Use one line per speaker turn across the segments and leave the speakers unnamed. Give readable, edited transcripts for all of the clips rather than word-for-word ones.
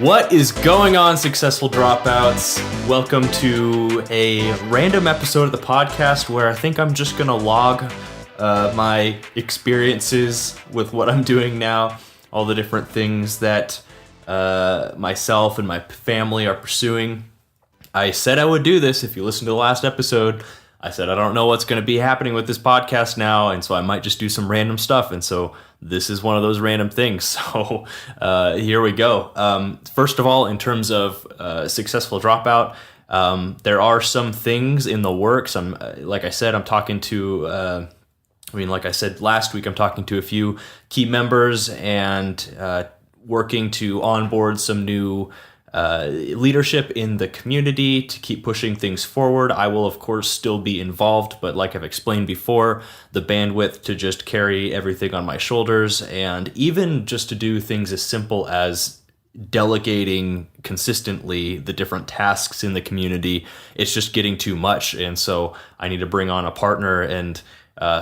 What is going on, successful dropouts? Welcome to a random episode of the podcast where I think I'm just going to log my experiences with what I'm doing now, all the different things that myself and my family are pursuing. I said I would do this. If you listen to the last episode, I said I don't know what's going to be happening with this podcast now, and so I might just do some random stuff, and so this is one of those random things. So here we go. First of all, in terms of successful dropout, there are some things in the works. Like I said last week, I'm talking to a few key members and working to onboard some new leadership in the community to keep pushing things forward. I will, of course, still be involved, but like I've explained before, the bandwidth to just carry everything on my shoulders and even just to do things as simple as delegating consistently the different tasks in the community, it's just getting too much. And so I need to bring on a partner. And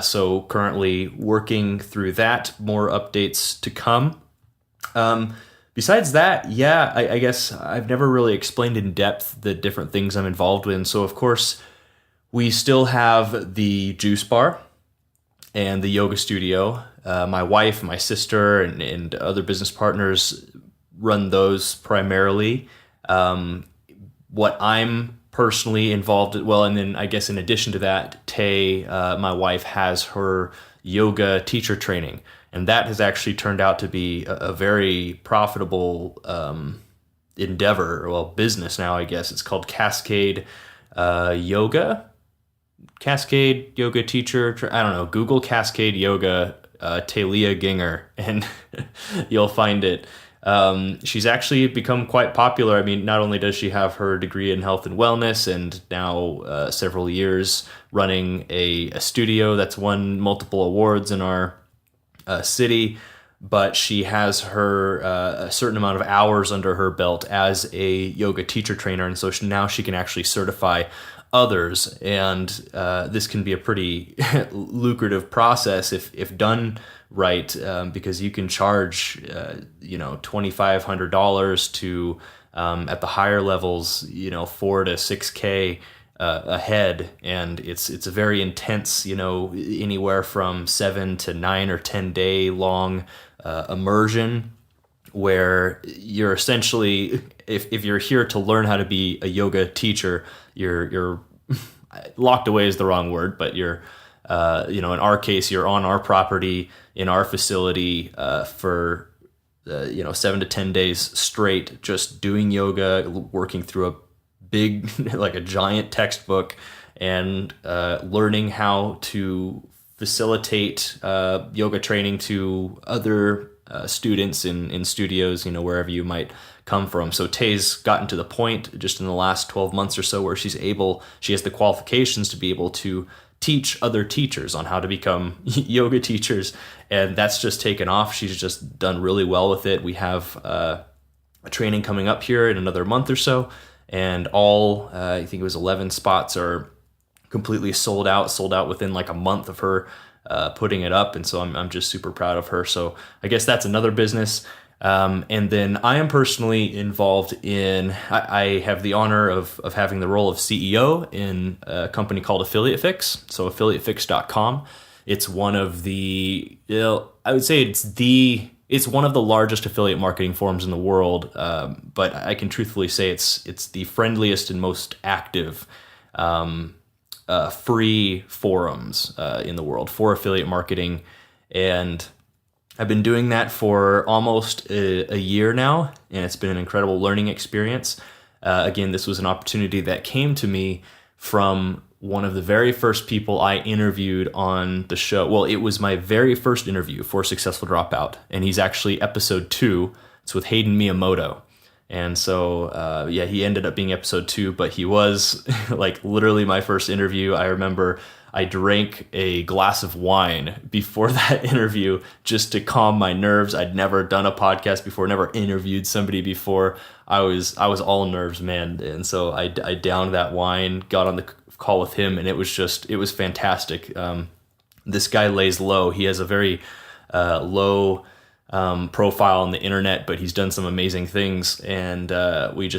so currently working through that, more updates to come. Besides that, I guess I've never really explained in depth the different things I'm involved in. So, of course, we still have the juice bar and the yoga studio. My wife, my sister, and other business partners run those primarily. What I'm personally involved in, and then I guess in addition to that, Tay, my wife, has her yoga teacher training. And that has actually turned out to be a very profitable endeavor, business now, I guess. It's called Cascade Yoga. Cascade Yoga Teacher. I don't know. Google Cascade Yoga Talia Ginger, and you'll find it. She's actually become quite popular. I mean, not only does she have her degree in health and wellness and now several years running a studio that's won multiple awards in our city, but she has her a certain amount of hours under her belt as a yoga teacher trainer, and so now she can actually certify others. And this can be a pretty lucrative process if done right, because you can charge $2,500 to at the higher levels, $4,000 to $6,000 a head, and it's a very intense, anywhere from 7 to 9 or 10 day long immersion, where you're essentially, if you're here to learn how to be a yoga teacher, you're locked away is the wrong word, but you're in our case, you're on our property in our facility for 7 to 10 days straight, just doing yoga, working through a big, like a giant textbook, and learning how to facilitate yoga training to other students in studios, wherever you might come from. So Tay's gotten to the point just in the last 12 months or so where she has the qualifications to be able to teach other teachers on how to become yoga teachers, and that's just taken off. She's just done really well with it. We have a training coming up here in another month or so, and I think it was 11 spots are completely sold out within like a month of her putting it up. And so I'm just super proud of her. So I guess that's another business. And then I am personally involved I have the honor of having the role of CEO in a company called Affiliate Fix. So affiliatefix.com. It's one of the, I would say it's one of the largest affiliate marketing forums in the world, but I can truthfully say it's the friendliest and most active free forums in the world for affiliate marketing. And I've been doing that for almost a year now, and it's been an incredible learning experience. Again, this was an opportunity that came to me from one of the very first people I interviewed on the show. Well, it was my very first interview for Successful Dropout, and he's actually episode 2. It's with Hayden Miyamoto. And so, he ended up being episode 2, but he was like literally my first interview. I remember I drank a glass of wine before that interview just to calm my nerves. I'd never done a podcast before, never interviewed somebody before. I was all nerves, man. And so I downed that wine, got on the call with him, and it was fantastic. This guy lays low. He has a very low profile on the internet, but he's done some amazing things, and we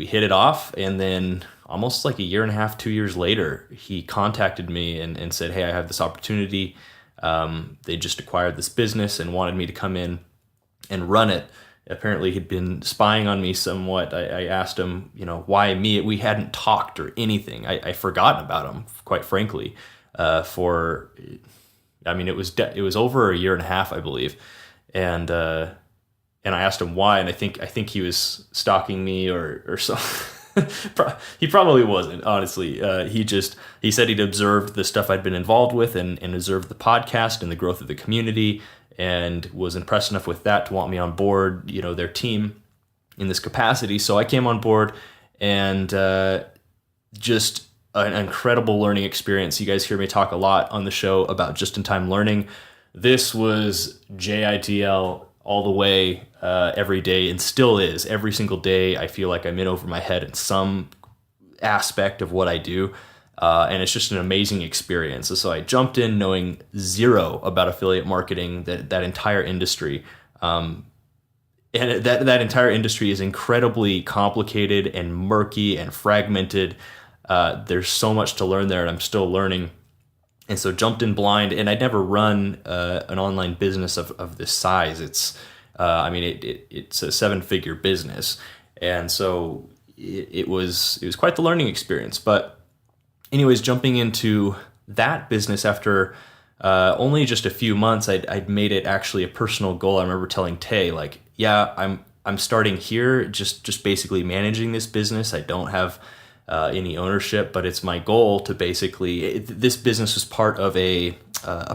hit it off. And then almost like a year and a half, 2 years later, he contacted me and said, "Hey, I have this opportunity. They just acquired this business and wanted me to come in and run it." Apparently he'd been spying on me somewhat. I asked him, why me? We hadn't talked or anything. I forgotten about him, quite frankly, it was over a year and a half, I believe. And I asked him why, and I think he was stalking me or something. He probably wasn't, honestly. He said he'd observed the stuff I'd been involved with and observed the podcast and the growth of the community, and was impressed enough with that to want me on board, their team in this capacity. So I came on board, and just an incredible learning experience. You guys hear me talk a lot on the show about just-in-time learning. This was JITL all the way, every day, and still is. Every single day I feel like I'm in over my head in some aspect of what I do. And it's just an amazing experience. So I jumped in knowing zero about affiliate marketing, that entire industry. And that entire industry is incredibly complicated and murky and fragmented. There's so much to learn there, and I'm still learning. And so jumped in blind, and I'd never run an online business of this size. It's a 7-figure business. And so it was quite the learning experience. But anyways, jumping into that business after only just a few months, I'd made it actually a personal goal. I remember telling Tay, I'm starting here, just basically managing this business. I don't have any ownership, but it's my goal to this business was part of a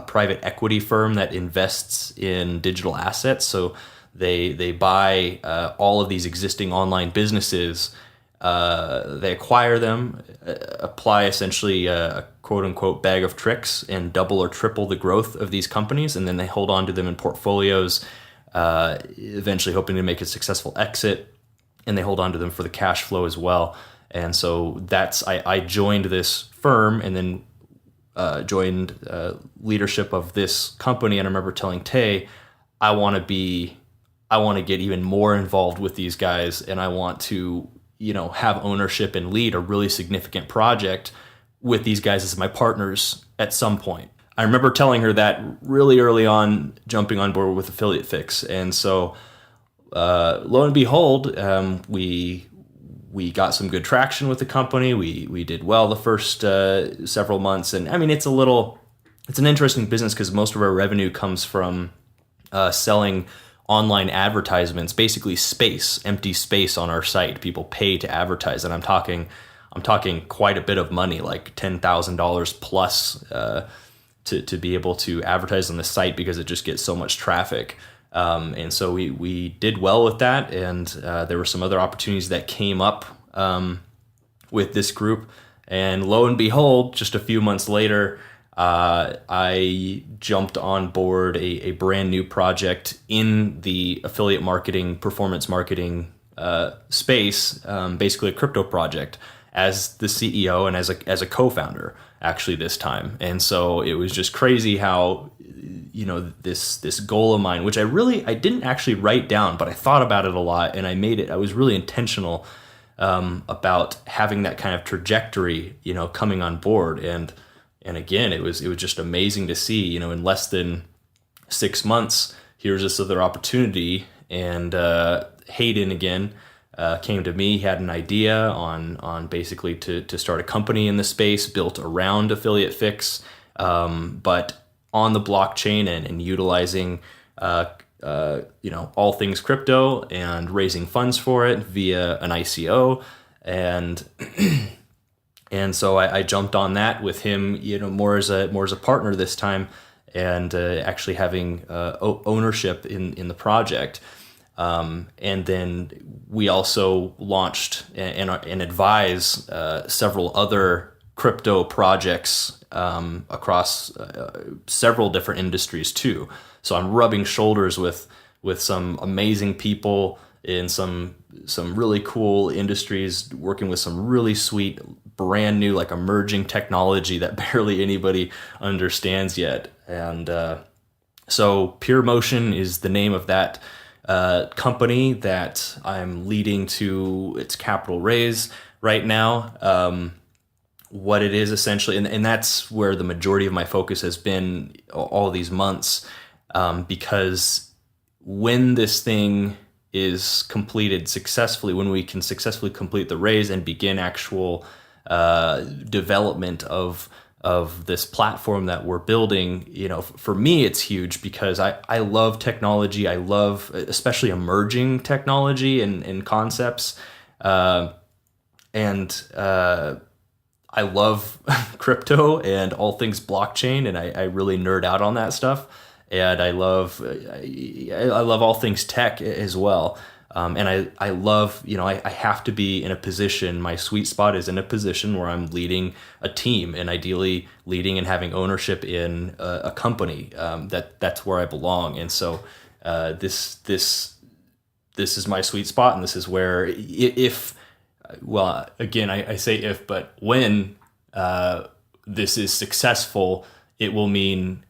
private equity firm that invests in digital assets. So they buy all of these existing online businesses. They acquire them, apply essentially a quote-unquote bag of tricks, and double or triple the growth of these companies, and then they hold on to them in portfolios, eventually hoping to make a successful exit, and they hold on to them for the cash flow as well. And so I joined this firm, and then joined leadership of this company, and I remember telling Tay, I want to get even more involved with these guys, and I want to have ownership and lead a really significant project with these guys as my partners at some point. I remember telling her that really early on, jumping on board with Affiliate Fix. And so lo and behold, we got some good traction with the company. We did well the first several months. And I mean, it's an interesting business because most of our revenue comes from selling online advertisements, basically empty space on our site. People pay to advertise, and I'm talking quite a bit of money, like $10,000 plus to be able to advertise on the site because it just gets so much traffic. And so we did well with that, and there were some other opportunities that came up with this group. And lo and behold, just a few months later, I jumped on board a brand new project in the affiliate marketing, performance marketing space, basically a crypto project, as the CEO and as a co-founder, actually, this time. And so it was just crazy how this goal of mine, which I didn't actually write down, but I thought about it a lot, and I was really intentional about having that kind of trajectory, coming on board. And again, it was just amazing to see, in less than 6 months, here's this other opportunity. And Hayden again came to me, had an idea on basically to start a company in the space built around Affiliate Fix, but on the blockchain and utilizing all things crypto, and raising funds for it via an ICO. And so I jumped on that with him, more as a partner this time, and actually having ownership in the project. And then we also launched and advise several other crypto projects across several different industries too. So I'm rubbing shoulders with some amazing people in some really cool industries, working with some really sweet, brand new, like emerging technology that barely anybody understands yet. And So Pure Motion is the name of that company that I'm leading to its capital raise right now. What it is essentially, and that's where the majority of my focus has been all these months, because when this thing is completed successfully, when we can successfully complete the raise and begin actual development of this platform that we're building, for me, it's huge because I love technology. I love especially emerging technology and concepts. I love crypto and all things blockchain, and I really nerd out on that stuff. And I love all things tech as well. And I love, I have to be in a position, my sweet spot is in a position where I'm leading a team and ideally leading and having ownership in a company. That's where I belong. And so this is my sweet spot, and this is where again, I say if, but when this is successful, it will mean,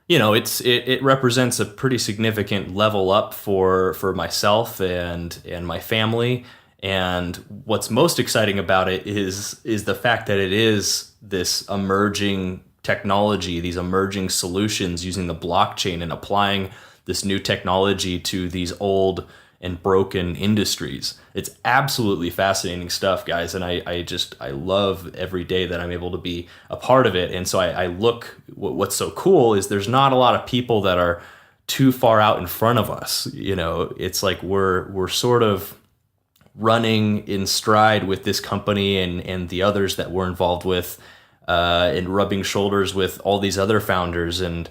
it represents a pretty significant level up for myself and my family. And what's most exciting about it is the fact that it is this emerging technology, these emerging solutions using the blockchain and applying this new technology to these old and broken industries. It's absolutely fascinating stuff, guys. And I love every day that I'm able to be a part of it. And so I look, what's so cool is there's not a lot of people that are too far out in front of us. It's like we're sort of running in stride with this company and the others that we're involved with, and rubbing shoulders with all these other founders and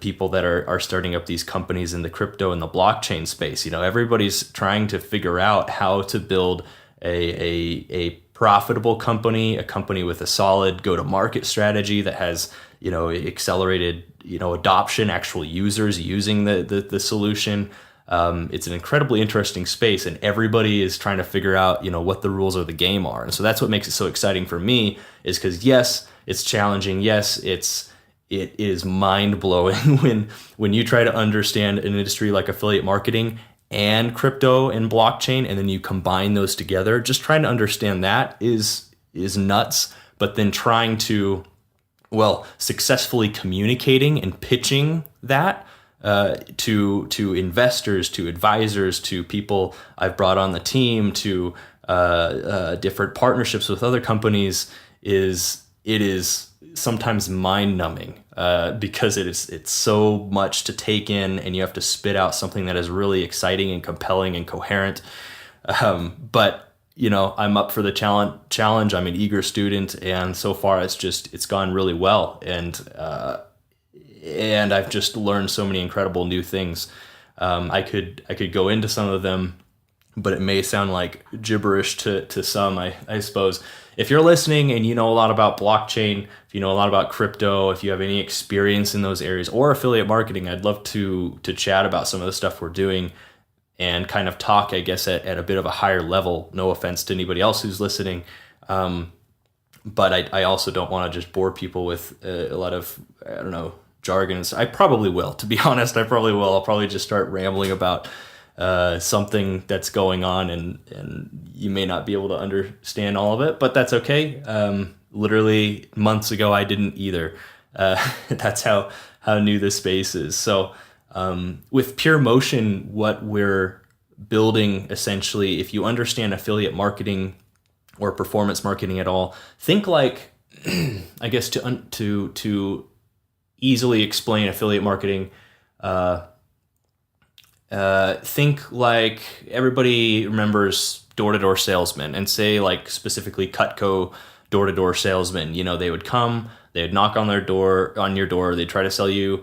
people that are starting up these companies in the crypto and the blockchain space. Everybody's trying to figure out how to build a profitable company, a company with a solid go-to-market strategy that has, accelerated, adoption, actual users using the solution. It's an incredibly interesting space, and everybody is trying to figure out, what the rules of the game are. And so that's what makes it so exciting for me, is because yes, it's challenging. Yes, it is mind-blowing when you try to understand an industry like affiliate marketing and crypto and blockchain, and then you combine those together. Just trying to understand that is nuts. But then trying to, successfully communicating and pitching that to investors, to advisors, to people I've brought on the team, to different partnerships with other companies is sometimes mind-numbing, because it's so much to take in, and you have to spit out something that is really exciting and compelling and coherent. But I'm up for the challenge. I'm an eager student, and so far it's gone really well, and I've just learned so many incredible new things. I could go into some of them, but it may sound like gibberish to some, I suppose. If you're listening and you know a lot about blockchain, if you know a lot about crypto, if you have any experience in those areas or affiliate marketing, I'd love to chat about some of the stuff we're doing and kind of talk, I guess, at a bit of a higher level. No offense to anybody else who's listening. But I also don't want to just bore people with a lot of, jargon. I probably will, to be honest. I probably will. I'll probably just start rambling about something that's going on, and you may not be able to understand all of it, but that's okay. Literally months ago, I didn't either. That's how new the space is. So with Pure Motion, what we're building essentially, if you understand affiliate marketing or performance marketing at all, think like, I guess to easily explain affiliate marketing, think like everybody remembers door-to-door salesmen, and say like specifically Cutco door-to-door salesmen. They would come, they would knock on your door, they'd try to sell you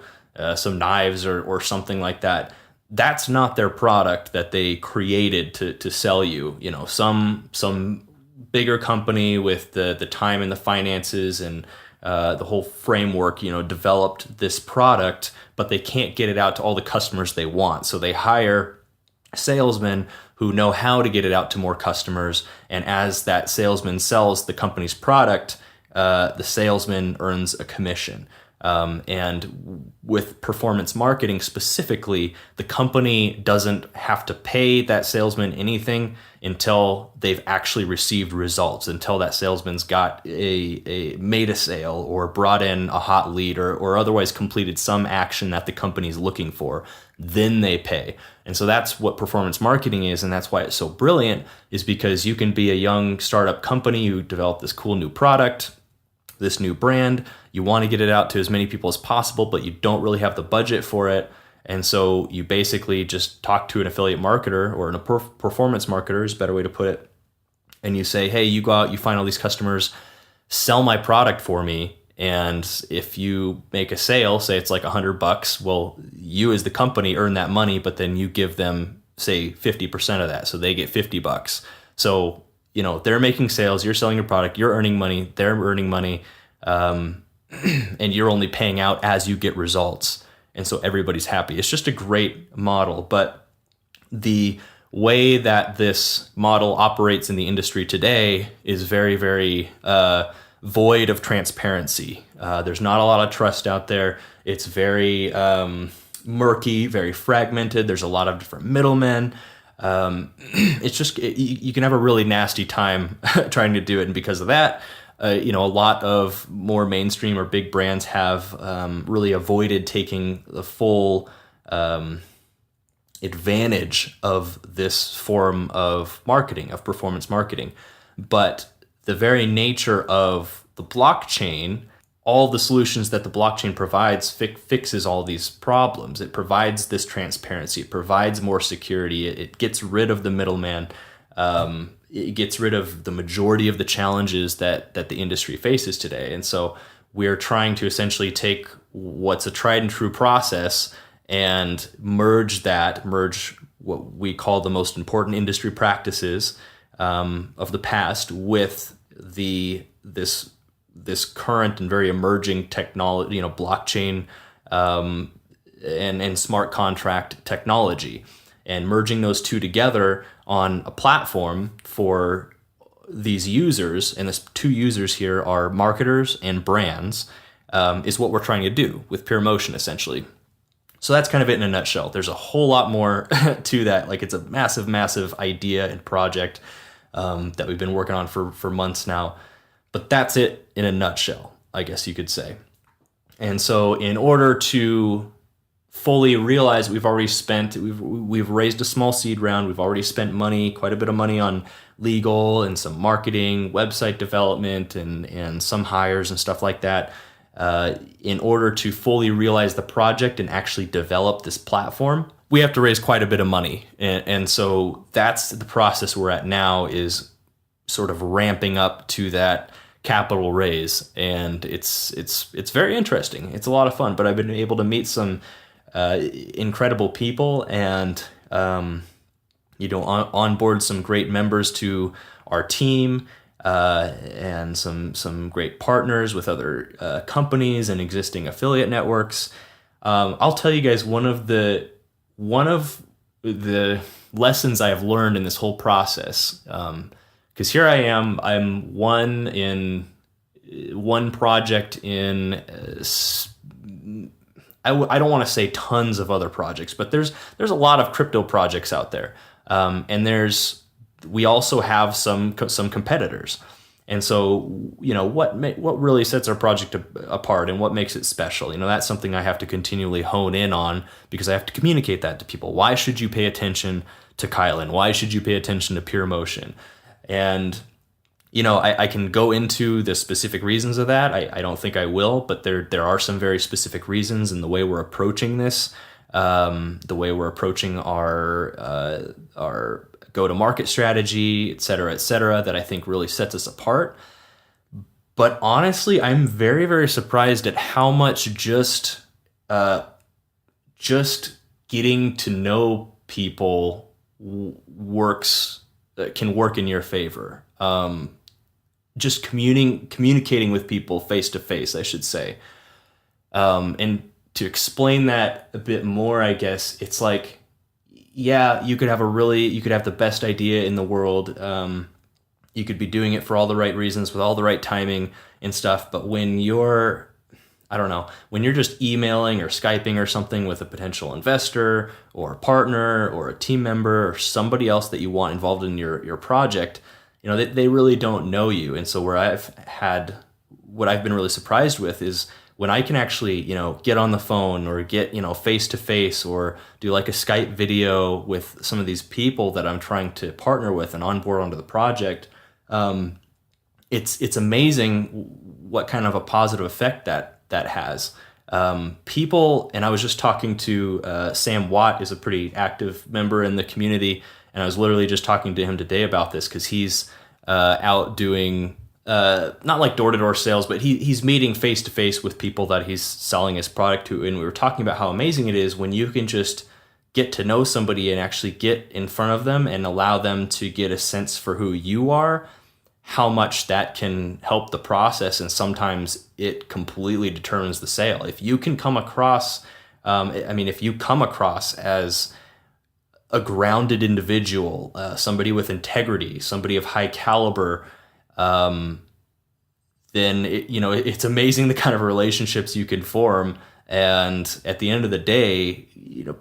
some knives or something like that. That's not their product that they created to sell you. Some bigger company with the time and the finances and the whole framework, developed this product, but they can't get it out to all the customers they want. So they hire salesmen who know how to get it out to more customers. And as that salesman sells the company's product, the salesman earns a commission. And with performance marketing specifically, the company doesn't have to pay that salesman anything until they've actually received results, until that salesman's got a made a sale or brought in a hot lead or otherwise completed some action that the company's looking for. Then they pay. And so that's what performance marketing is, and that's why it's so brilliant, is because you can be a young startup company, you develop this cool new product, this new brand, you want to get it out to as many people as possible, but you don't really have the budget for it. And so you basically just talk to an affiliate marketer or a performance marketer is a better way to put it. And you say, hey, you go out, you find all these customers, sell my product for me. And if you make a sale, say it's like $100, well, you as the company earn that money, but then you give them, say, 50% of that. So they get $50. So, they're making sales, you're selling your product, you're earning money, they're earning money, and you're only paying out as you get results. And so everybody's happy. It's just a great model. But the way that this model operates in the industry today is very, very void of transparency. There's not a lot of trust out there. It's very murky, very fragmented. There's a lot of different middlemen. It's just, you can have a really nasty time trying to do it. And because of that, a lot of more mainstream or big brands have really avoided taking the full advantage of this form of marketing, of performance marketing. But the very nature of the blockchain, all the solutions that the blockchain provides fixes all these problems. It provides this transparency. It provides more security. It gets rid of the middleman. It gets rid of the majority of the challenges that the industry faces today. And so we're trying to essentially take what's a tried and true process and merge what we call the most important industry practices of the past with this current and very emerging technology, blockchain and smart contract technology, and merging those two together on a platform for these users. And the two users here are marketers and brands, is what we're trying to do with PureMotion, essentially. So that's kind of it in a nutshell. There's a whole lot more to that. Like, it's a massive, massive idea and project that we've been working on for months now. But that's it in a nutshell, I guess you could say. And so in order to fully realize we've raised a small seed round, we've already spent money, quite a bit of money on legal and some marketing, website development, and some hires and stuff like that. In order to fully realize the project and actually develop this platform, we have to raise quite a bit of money. And so that's the process we're at now, is sort of ramping up to that capital raise. And it's very interesting. It's a lot of fun, but I've been able to meet some incredible people and onboard some great members to our team, and some great partners with other companies and existing affiliate networks. I'll tell you guys one of the lessons I have learned in this whole process. Because here I am, I'm one project in. I don't want to say tons of other projects, but there's a lot of crypto projects out there, and we also have some competitors. And so, what really sets our project apart and what makes it special? That's something I have to continually hone in on, because I have to communicate that to people. Why should you pay attention to Kylon? Why should you pay attention to PureMotion? And I can go into the specific reasons of that. I don't think I will, but there are some very specific reasons in the way we're approaching this, the way we're approaching our go-to-market strategy, et cetera, that I think really sets us apart. But honestly, I'm very, very surprised at how much just getting to know people can work in your favor. Just communicating with people face to face, I should say. And to explain that a bit more, I guess it's like, yeah, you could have the best idea in the world. You could be doing it for all the right reasons with all the right timing and stuff. But when I don't know, when you're just emailing or Skyping or something with a potential investor or a partner or a team member or somebody else that you want involved in your project, they really don't know you. And so what I've been really surprised with is when I can actually, get on the phone or get, face to face or do like a Skype video with some of these people that I'm trying to partner with and onboard onto the project. It's amazing what kind of a positive effect that has. People, and I was just talking to Sam Watt, is a pretty active member in the community, and I was literally just talking to him today about this because he's out doing not like door-to-door sales, but he's meeting face-to-face with people that he's selling his product to, and we were talking about how amazing it is when you can just get to know somebody and actually get in front of them and allow them to get a sense for who you are, how much that can help the process, and sometimes it completely determines the sale. If you can come across, if you come across as a grounded individual, somebody with integrity, somebody of high caliber, then it's amazing the kind of relationships you can form. And at the end of the day,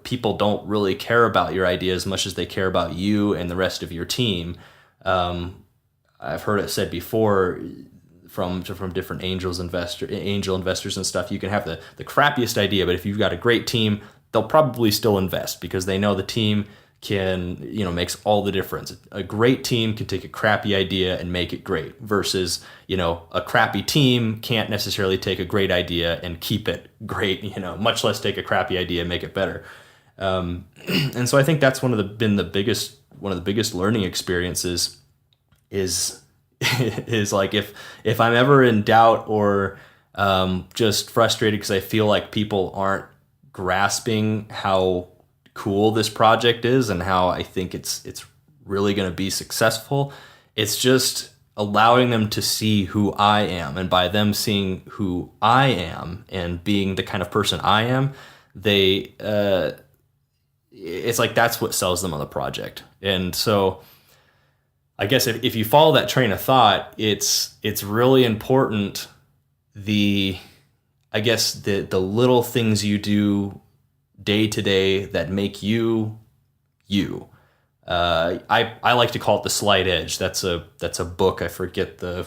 people don't really care about your idea as much as they care about you and the rest of your team. I've heard it said before from different angel investors and stuff, you can have the crappiest idea, but if you've got a great team, they'll probably still invest because they know the team can, makes all the difference. A great team can take a crappy idea and make it great versus, a crappy team can't necessarily take a great idea and keep it great, much less take a crappy idea and make it better. And so I think that's one of the biggest learning experiences is like if I'm ever in doubt or just frustrated because I feel like people aren't grasping how cool this project is and how I think it's really going to be successful, it's just allowing them to see who I am, and by them seeing who I am and being the kind of person I am, it's like that's what sells them on the project. And so I guess if you follow that train of thought, it's really important the little things you do day to day that make you you. I like to call it the slight edge. That's a book. I forget the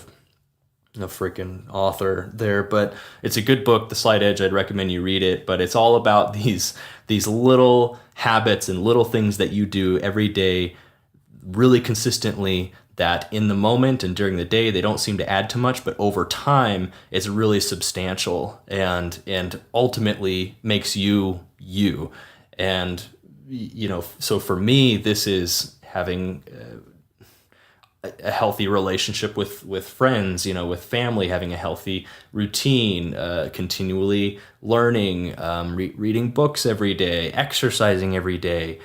freaking author there, but it's a good book, The Slight Edge. I'd recommend you read it. But it's all about these little habits and little things that you do every day really consistently that in the moment and during the day, they don't seem to add too much, but over time, it's really substantial and ultimately makes you you. And, so for me, this is having a healthy relationship with friends, with family, having a healthy routine, continually learning, reading books every day, exercising every day,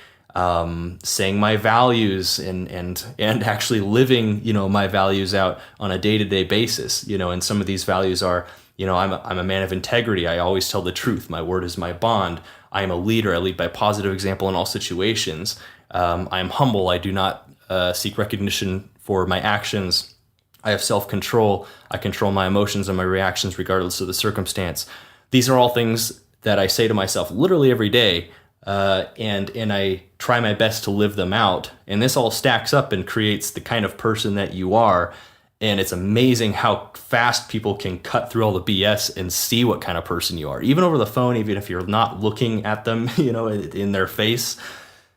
saying my values and actually living, my values out on a day-to-day basis, and some of these values are, I'm a man of integrity. I always tell the truth. My word is my bond. I am a leader. I lead by positive example in all situations. I am humble. I do not seek recognition for my actions. I have self-control. I control my emotions and my reactions regardless of the circumstance. These are all things that I say to myself literally every day. And I try my best to live them out. And this all stacks up and creates the kind of person that you are. And it's amazing how fast people can cut through all the BS and see what kind of person you are. Even over the phone, even if you're not looking at them, in their face.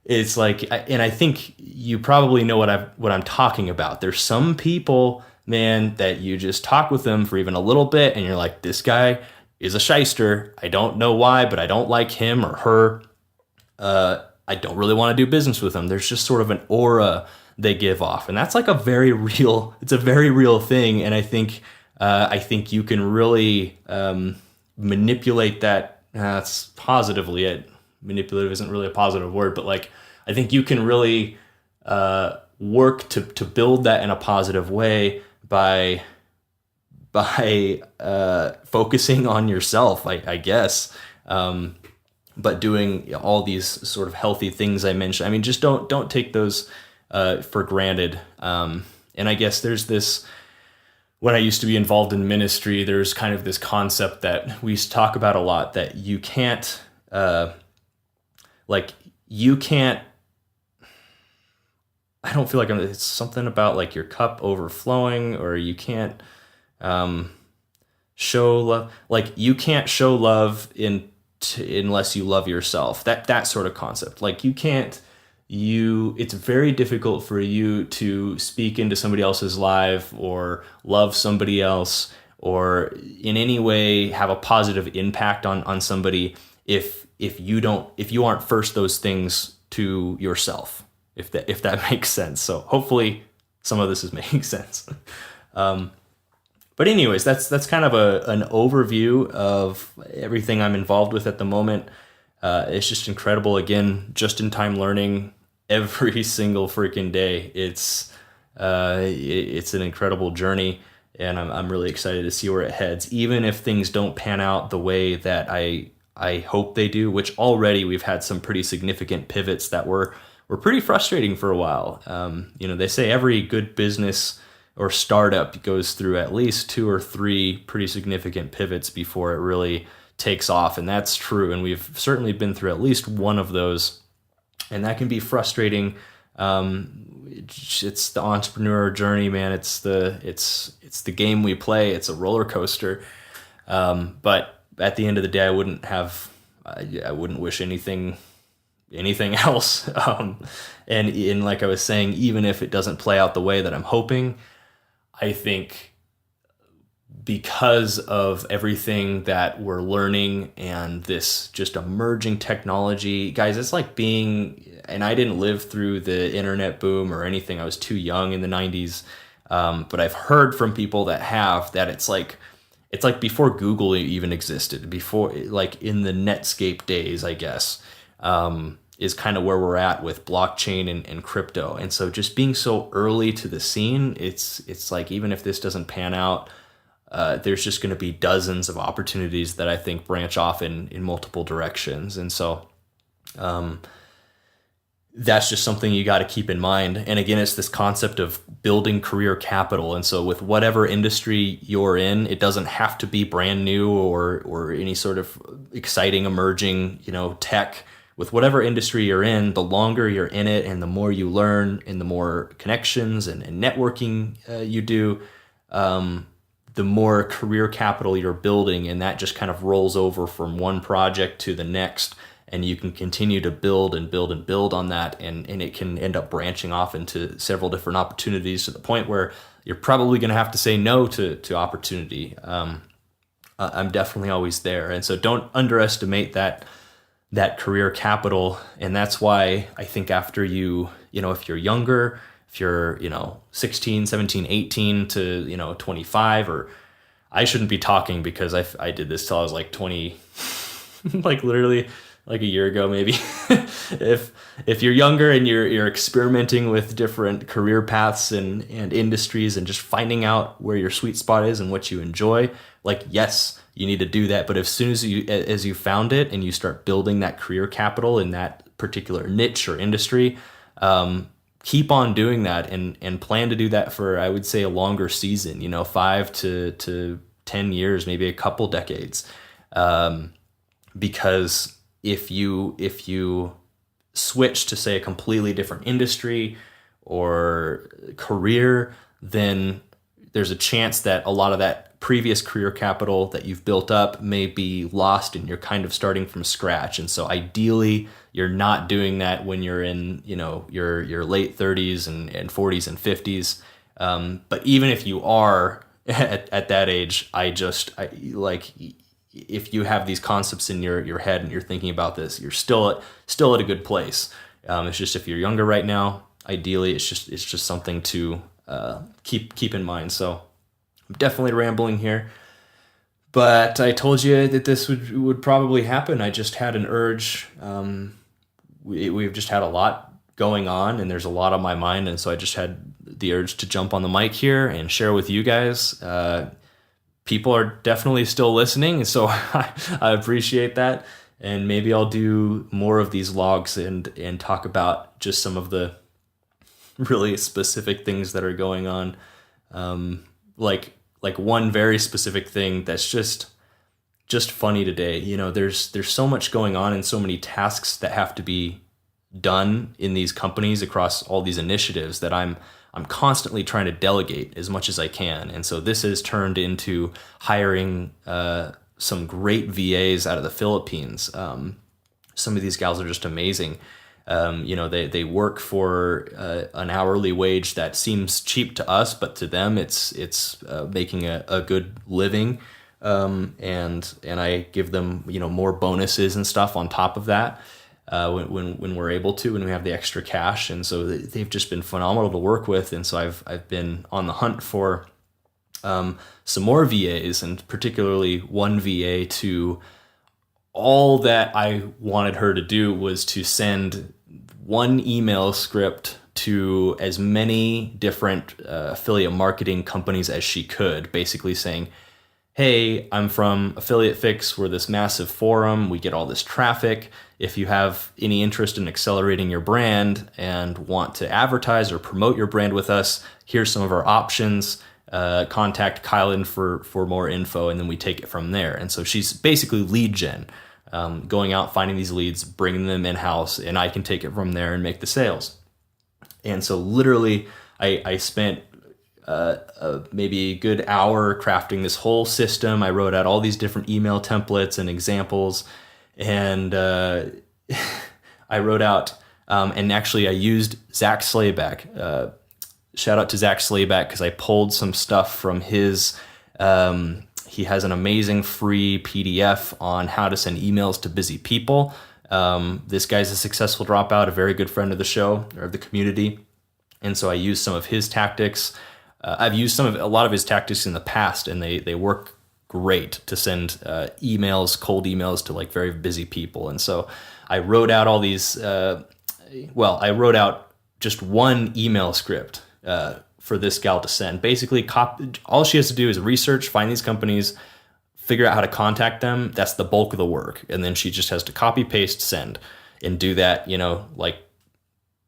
It's like, and I think you probably know what I'm talking about. There's some people, man, that you just talk with them for even a little bit and you're like, this guy is a shyster. I don't know why, but I don't like him or her. I don't really want to do business with them. There's just sort of an aura they give off. And that's like it's a very real thing. And I think you can really manipulate that. That's positively. Manipulative isn't really a positive word, but like, I think you can really work to build that in a positive way by focusing on yourself, I guess. But doing all these sort of healthy things I mentioned. I mean, just don't take those for granted. And I guess there's this when I used to be involved in ministry, there's kind of this concept that we used to talk about a lot, that you can't, you can't, I don't feel like it's something about like your cup overflowing, or you can't show love. Like you can't show love unless you love yourself. That sort of concept. Like you can't, it's very difficult for you to speak into somebody else's life or love somebody else or in any way have a positive impact on somebody if you aren't first those things to yourself, if that makes sense. So hopefully some of this is making sense. But anyways, that's kind of an overview of everything I'm involved with at the moment. It's just incredible. Again, just in time learning every single freaking day. It's an incredible journey, and I'm really excited to see where it heads. Even if things don't pan out the way that I hope they do, which already we've had some pretty significant pivots that were pretty frustrating for a while. They say every good business or startup goes through at least 2 or 3 pretty significant pivots before it really takes off. And that's true. And we've certainly been through at least one of those. And that can be frustrating. It's the entrepreneur journey, man. It's the game we play. It's a roller coaster. But at the end of the day, I wouldn't wish anything else. And like I was saying, even if it doesn't play out the way that I'm hoping, I think because of everything that we're learning and this just emerging technology, guys, it's like and I didn't live through the internet boom or anything. I was too young in the 90s. But I've heard from people that it's like before Google even existed, before, like in the Netscape days, I guess, is kind of where we're at with blockchain and crypto. And so just being so early to the scene, it's like, even if this doesn't pan out, there's just going to be dozens of opportunities that I think branch off in multiple directions. And so that's just something you got to keep in mind. And again, it's this concept of building career capital. And so with whatever industry you're in, it doesn't have to be brand new or any sort of exciting emerging, tech. With whatever industry you're in, the longer you're in it and the more you learn and the more connections and networking you do, the more career capital you're building, and that just kind of rolls over from one project to the next, and you can continue to build and build and build on that, and it can end up branching off into several different opportunities to the point where you're probably going to have to say no to opportunity. I'm definitely always there, and so don't underestimate that career capital. And that's why I think after if you're younger, if you're 16, 17, 18 to 25, or I shouldn't be talking because I did this till I was like 20, like literally like a year ago maybe. if you're younger and you're experimenting with different career paths and industries and just finding out where your sweet spot is and what you enjoy, like, yes, you need to do that. But as soon as you found it and you start building that career capital in that particular niche or industry, keep on doing that and plan to do that for, I would say, a longer season, 5 to 10 years, maybe a couple decades. Because if you switch to, say, a completely different industry or career, then there's a chance that a lot of that previous career capital that you've built up may be lost and you're kind of starting from scratch. And so ideally you're not doing that when you're in, your late 30s and 40s and 50s. But even if you are at that age, if you have these concepts in your head and you're thinking about this, you're still at a good place. It's just, if you're younger right now, ideally it's just something to keep in mind. So I'm definitely rambling here, but I told you that this would probably happen. I just had an urge. We've just had a lot going on, and there's a lot on my mind, and so I just had the urge to jump on the mic here and share with you guys. People are definitely still listening, so I appreciate that, and maybe I'll do more of these logs and talk about just some of the really specific things that are going on. Like like one very specific thing that's just funny today. There's so much going on and so many tasks that have to be done in these companies across all these initiatives that I'm constantly trying to delegate as much as I can. And so this has turned into hiring some great VAs out of the Philippines. Some of these gals are just amazing. They work for an hourly wage that seems cheap to us, but to them it's making a good living. And I give them more bonuses and stuff on top of that when we're able to, when we have the extra cash. And so they've just been phenomenal to work with. And so I've been on the hunt for some more VAs, and particularly one VA to all that I wanted her to do was to send one email script to as many different affiliate marketing companies as she could, basically saying, hey, I'm from Affiliate Fix. We're this massive forum. We get all this traffic. If you have any interest in accelerating your brand and want to advertise or promote your brand with us, here's some of our options. Contact Kylon for more info, and then we take it from there. And so she's basically lead gen, going out, finding these leads, bringing them in-house, and I can take it from there and make the sales. And so literally I spent maybe a good hour crafting this whole system. I wrote out all these different email templates and examples, and I wrote out, and actually I used Zach Slayback. Shout out to Zach Slayback, because I pulled some stuff from his, he has an amazing free PDF on how to send emails to busy people. This guy's a successful dropout, a very good friend of the show, or of the community. And so I used some of his tactics. I've used a lot of his tactics in the past, and they work great to send emails, cold emails to like very busy people. And so I wrote out all these, I wrote out just one email script for this gal to send. Basically, all she has to do is research, find these companies, figure out how to contact them. That's the bulk of the work. And then she just has to copy, paste, send, and do that, like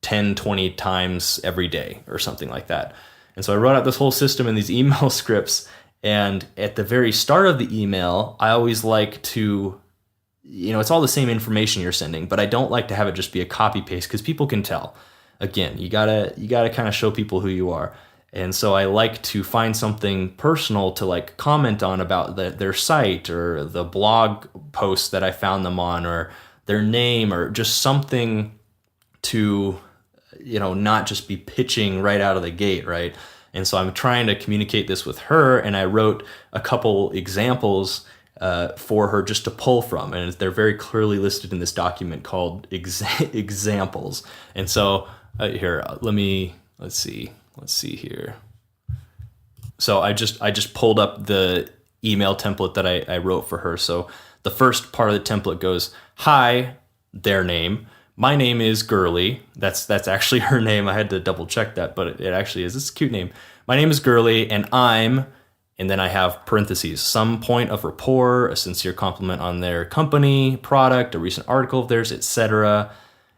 10, 20 times every day or something like that. And so I wrote out this whole system in these email scripts. And at the very start of the email, I always like to, it's all the same information you're sending, but I don't like to have it just be a copy paste, because people can tell. Again, you gotta kind of show people who you are. And so I like to find something personal to like comment on about their site, or the blog post that I found them on, or their name, or just something to, not just be pitching right out of the gate, right? And so I'm trying to communicate this with her, and I wrote a couple examples for her just to pull from, and they're very clearly listed in this document called examples. And so here, let's see here. So I just pulled up the email template that I wrote for her. So the first part of the template goes, hi, their name. My name is Girly. That's actually her name. I had to double check that, but it actually is. It's a cute name. My name is Girly, and and then I have parentheses, some point of rapport, a sincere compliment on their company, product, a recent article of theirs, etc.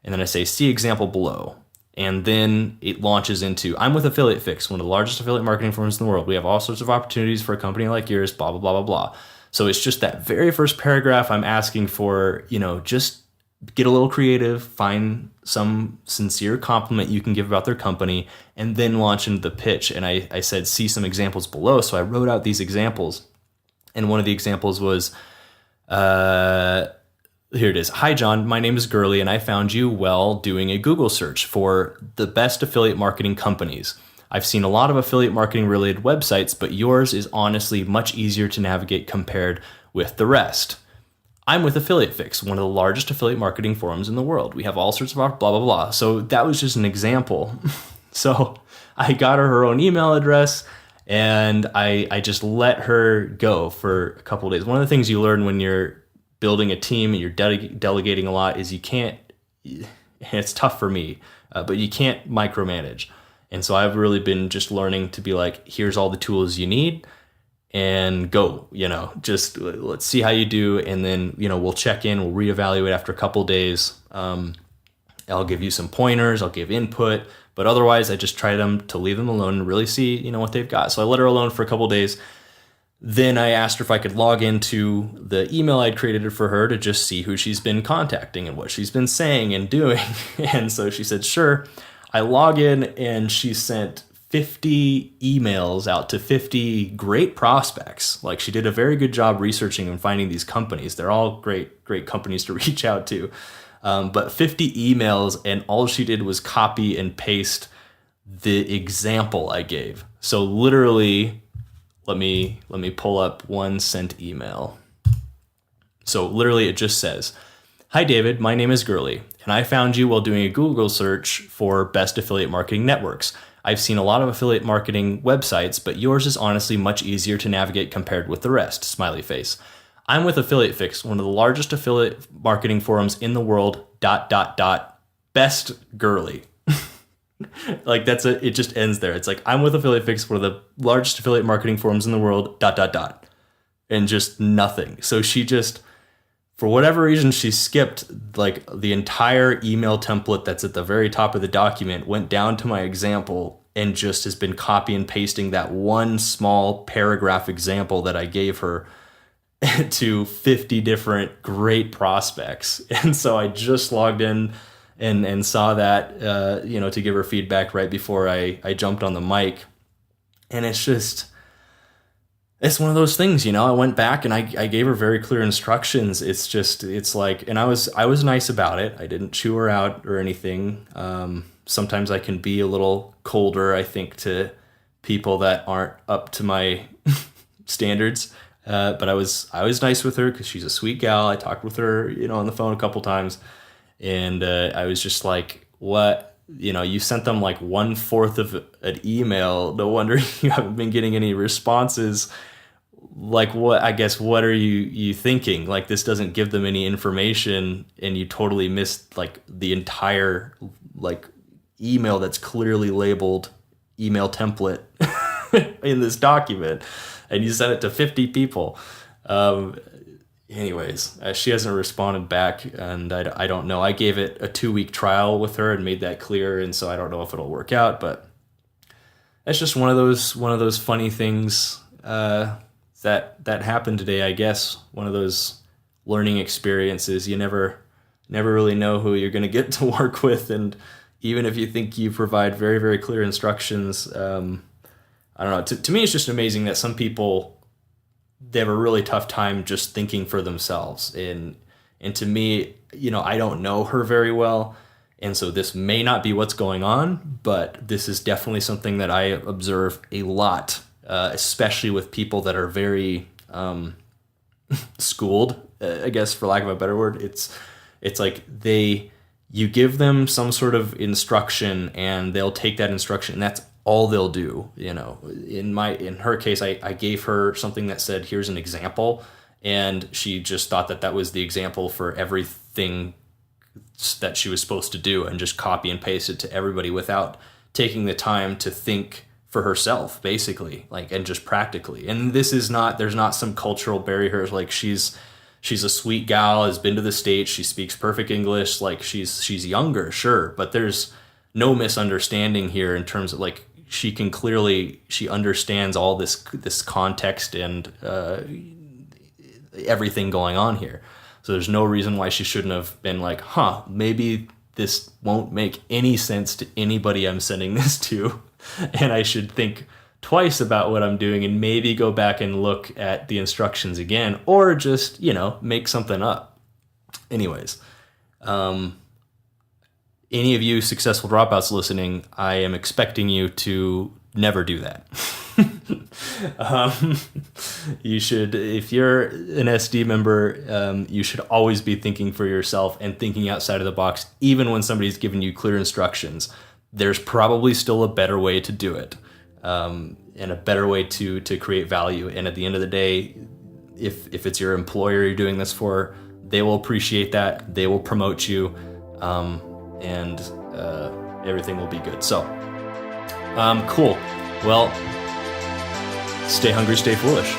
And then I say, see example below. And then it launches into, I'm with Affiliate Fix, one of the largest affiliate marketing firms in the world. We have all sorts of opportunities for a company like yours, blah, blah, blah, blah, blah. So it's just that very first paragraph I'm asking for, just get a little creative, find some sincere compliment you can give about their company, and then launch into the pitch. And I said, see some examples below. So I wrote out these examples. And one of the examples was, here it is. Hi, John. My name is Girly, and I found you while doing a Google search for the best affiliate marketing companies. I've seen a lot of affiliate marketing related websites, but yours is honestly much easier to navigate compared with the rest. I'm with Affiliate Fix, one of the largest affiliate marketing forums in the world. We have all sorts of blah, blah, blah. So that was just an example. So I got her own email address, and I just let her go for a couple of days. One of the things you learn when you're building a team and you're delegating a lot is you can't, and it's tough for me, but you can't micromanage. And so I've really been just learning to be like, here's all the tools you need, and go, just let's see how you do. And then, we'll check in, we'll reevaluate after a couple days. I'll give you some pointers, I'll give input, but otherwise I just try to leave them alone and really see, what they've got. So I let her alone for a couple days. Then I asked her if I could log into the email I'd created for her to just see who she's been contacting and what she's been saying and doing. And so she said, sure. I log in, and she sent 50 emails out to 50 great prospects. Like, she did a very good job researching and finding these companies. They're all great companies to reach out to. But 50 emails, and all she did was copy and paste the example I gave. So literally, let me pull up one sent email. So literally it just says, "Hi David, my name is Gurley, and I found you while doing a Google search for best affiliate marketing networks. I've seen a lot of affiliate marketing websites, but yours is honestly much easier to navigate compared with the rest. Smiley face. I'm with Affiliate Fix, one of the largest affiliate marketing forums in the world, ... Best Gurley." Like, it just ends there. It's like, I'm with Affiliate Fix, one of the largest affiliate marketing forums in the world, ... And just nothing. So she just, for whatever reason, she skipped like the entire email template that's at the very top of the document, went down to my example, and just has been copy and pasting that one small paragraph example that I gave her to 50 different great prospects. And so I just logged in and saw that, to give her feedback right before I jumped on the mic. And it's one of those things, I went back and I gave her very clear instructions. It's like, and I was nice about it. I didn't chew her out or anything. Sometimes I can be a little colder, I think, to people that aren't up to my standards. But I was nice with her because she's a sweet gal. I talked with her, on the phone a couple times. And I was just like, what? You sent them like 1/4 of an email. No wonder you haven't been getting any responses. Like, what are you thinking? Like, this doesn't give them any information, and you totally missed like the entire like email that's clearly labeled email template in this document, and you sent it to 50 people. Anyways, she hasn't responded back, and I don't know. I gave it a 2-week trial with her and made that clear, and so I don't know if it'll work out. But that's just one of those funny things that happened today. I guess one of those learning experiences. You never really know who you're going to get to work with, and even if you think you provide very, very clear instructions, I don't know. To me, it's just amazing that some people, they have a really tough time just thinking for themselves. And to me, I don't know her very well. And so this may not be what's going on, but this is definitely something that I observe a lot, especially with people that are very schooled, I guess, for lack of a better word. It's like you give them some sort of instruction, and they'll take that instruction, and that's all they'll do. In her case, I gave her something that said, here's an example, and she just thought that was the example for everything that she was supposed to do, and just copy and paste it to everybody without taking the time to think for herself, basically, like, and just practically. And there's not some cultural barrier. Like, she's a sweet gal, has been to the States, she speaks perfect English, like, she's younger, sure, but there's no misunderstanding here in terms of, like, she understands all this context and everything going on here. So there's no reason why she shouldn't have been like, maybe this won't make any sense to anybody I'm sending this to, and I should think twice about what I'm doing and maybe go back and look at the instructions again, or just, make something up. Anyways, any of you successful dropouts listening, I am expecting you to never do that. You should, if you're an SD member, you should always be thinking for yourself and thinking outside of the box, even when somebody's given you clear instructions. There's probably still a better way to do it, and a better way to create value. And at the end of the day, if it's your employer you're doing this for, they will appreciate that. They will promote you. And everything will be good. So, cool. Well, stay hungry, stay foolish.